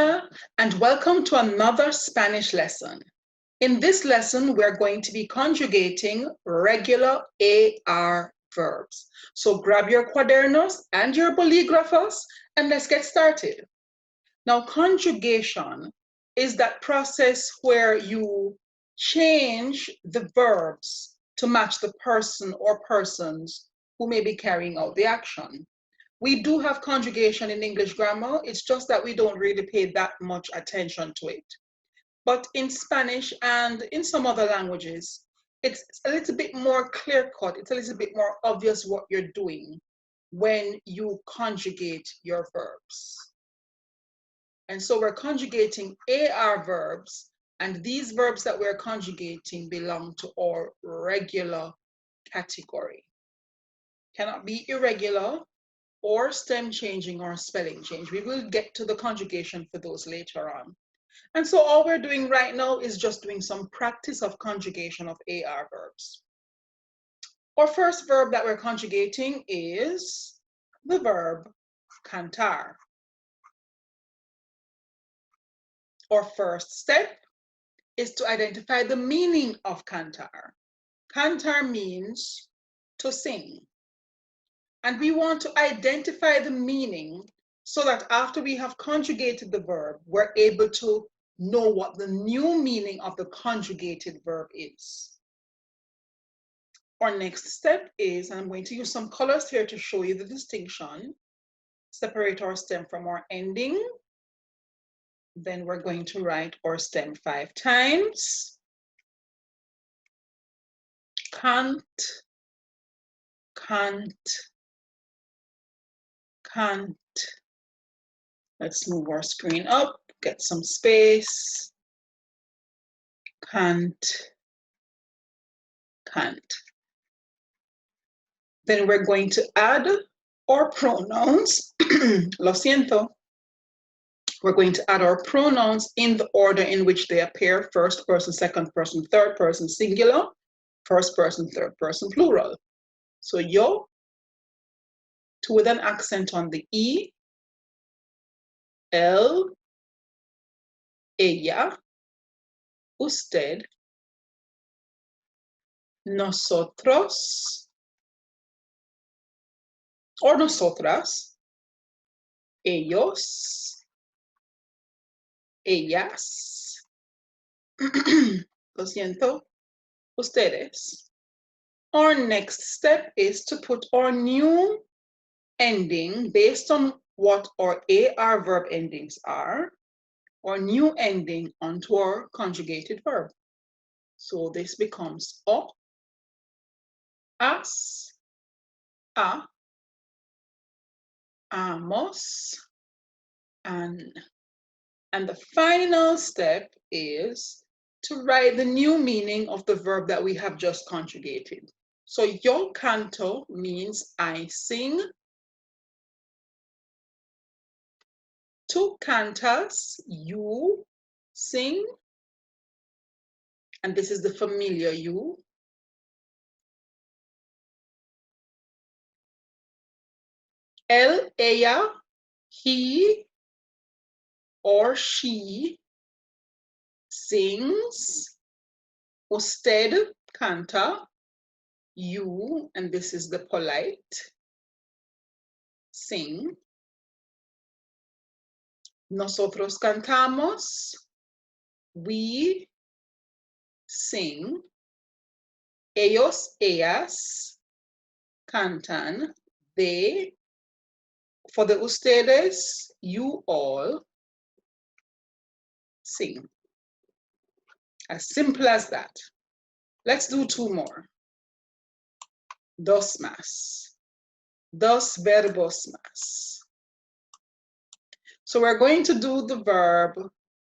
Hola, and welcome to another Spanish lesson. In this lesson, we're going to be conjugating regular AR verbs. So grab your cuadernos and your bolígrafos, and let's get started. Now, conjugation is that process where you change the verbs to match the person or persons who may be carrying out the action. We do have conjugation in English grammar. It's just that we don't really pay that much attention to it. But in Spanish and in some other languages, it's a little bit more clear-cut. It's a little bit more obvious what you're doing when you conjugate your verbs. And so we're conjugating AR verbs, and these verbs that we're conjugating belong to our regular category. Cannot be irregular, or stem changing or spelling change. We will get to the conjugation for those later on. And so all we're doing right now is just doing some practice of conjugation of AR verbs. Our first verb that we're conjugating is the verb cantar. Our first step is to identify the meaning of cantar. Cantar means to sing. And we want to identify the meaning so that after we have conjugated the verb, we're able to know what the new meaning of the conjugated verb is. Our next step is, and I'm going to use some colors here to show you the distinction, separate our stem from our ending. Then we're going to write our stem 5 times. Can't, can't, can't. Let's move our screen up, get some space. Can't, can't. Then we're going to add our pronouns. Lo siento. We're going to add our pronouns in the order in which they appear: first person, second person, third person singular, first person, third person plural. So yo, two with an accent on the E, él, ella, usted, nosotros, or nosotras, ellos, ellas, lo siento, ustedes. Our next step is to put our new ending based on what our AR verb endings are, or new ending onto our conjugated verb. So this becomes o, as, a, amos, an. And the final step is to write the new meaning of the verb that we have just conjugated. So yo canto means I sing. Tú cantas, you sing. And this is the familiar you. Él, ella, he or she sings. Usted canta, you, and this is the polite, sing. Nosotros cantamos, we sing. Ellos, ellas cantan, they. For the ustedes, you all sing. As simple as that. Let's do 2 more. Dos más. Dos verbos más. So we're going to do the verb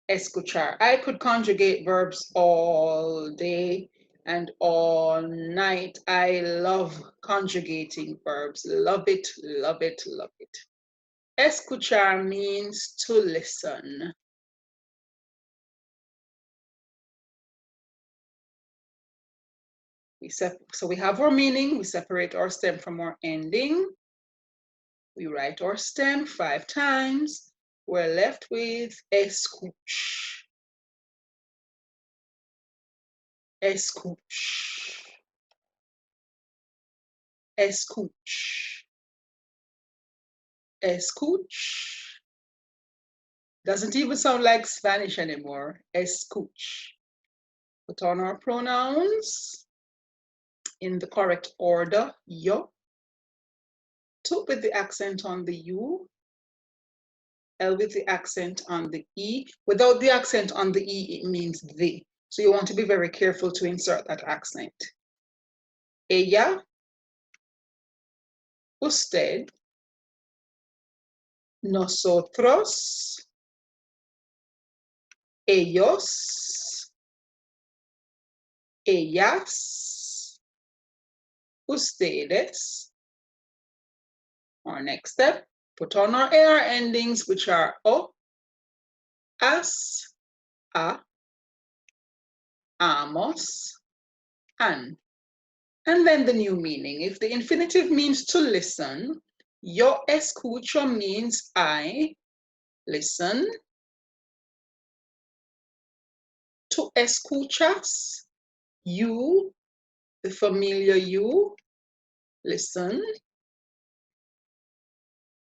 escuchar. I could conjugate verbs all day and all night. I love conjugating verbs. Love it, love it, love it. Escuchar means to listen. So we have our meaning, we separate our stem from our ending. We write our stem 5 times. we're left with escuche. Escuche. Escuche. Escuche. Doesn't even sound like Spanish anymore. Escuche. Put on our pronouns in the correct order. Yo. Tu with the accent on the U. L with the accent on the E. Without the accent on the E, it means the. So you want to be very careful to insert that accent. Ella, usted, nosotros, ellos, ellas, ustedes. Our next step, put on our AR endings, which are o, as, a, amos, an. And then the new meaning. If the infinitive means to listen, yo escucho means I listen. Tú escuchas, you, the familiar you, listen.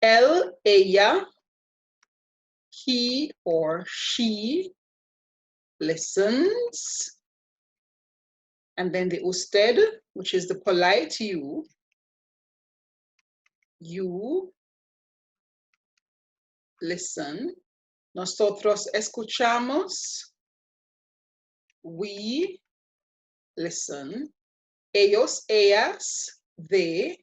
Él, ella, he or she listens. And then the usted, which is the polite you listen. Nosotros escuchamos, we listen. Ellos, ellas, they.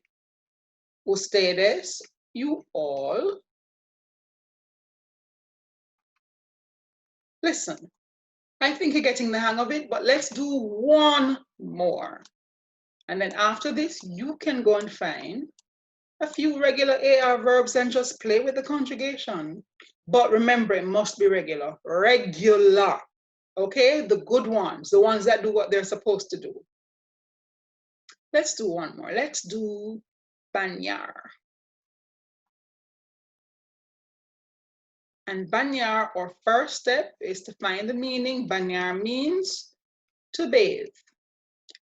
Ustedes, you all. Listen. I think you're getting the hang of it, but let's do one more. And then after this, you can go and find a few regular AR verbs and just play with the conjugation. But remember, it must be regular. Regular. Okay? The good ones, the ones that do what they're supposed to do. Let's do one more. Let's do bañar. And bañar, our first step, is to find the meaning. Bañar means to bathe.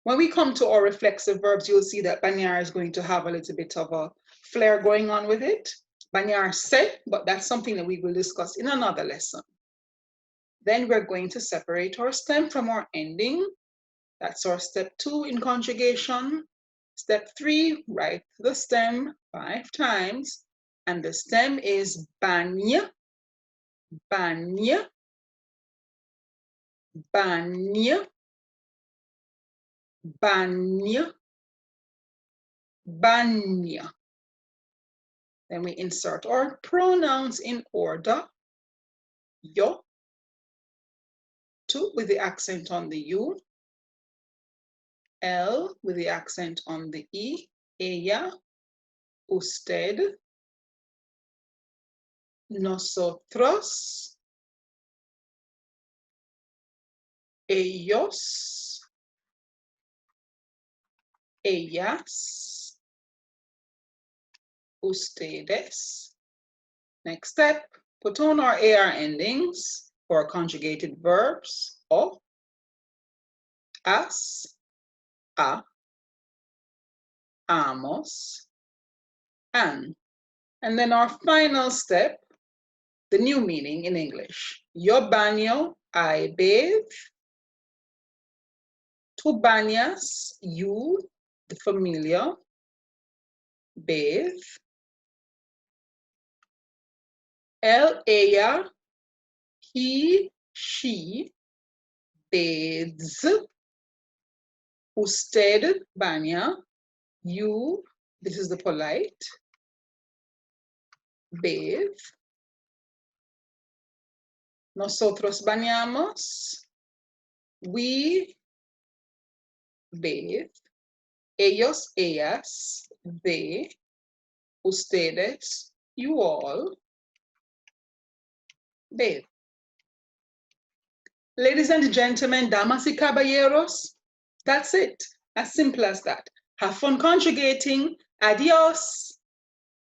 When we come to our reflexive verbs, you'll see that bañar is going to have a little bit of a flair going on with it. Bañar se, but that's something that we will discuss in another lesson. Then we're going to separate our stem from our ending. That's our step 2 in conjugation. Step 3, write the stem 5 times. And the stem is baña, baña, baña, baña, baña. Then we insert our pronouns in order. Yo, tú with the accent on the U. L with the accent on the E. Ella, usted, nosotros, ellos, ellas, ustedes. Next step, put on our AR endings for conjugated verbs. O, as, a, amos, an. And then our final step, the new meaning in English. Yo baño, I bathe. Tú bañas, you, the familiar, bathe. Él, ella, he, she, bathes. Usted, baña, you, this is the polite, bathe. Nosotros bañamos, we bathe. Ellos, ellas, they. Ustedes, you all bathe. Ladies and gentlemen, damas y caballeros, that's it. As simple as that. Have fun conjugating. Adios.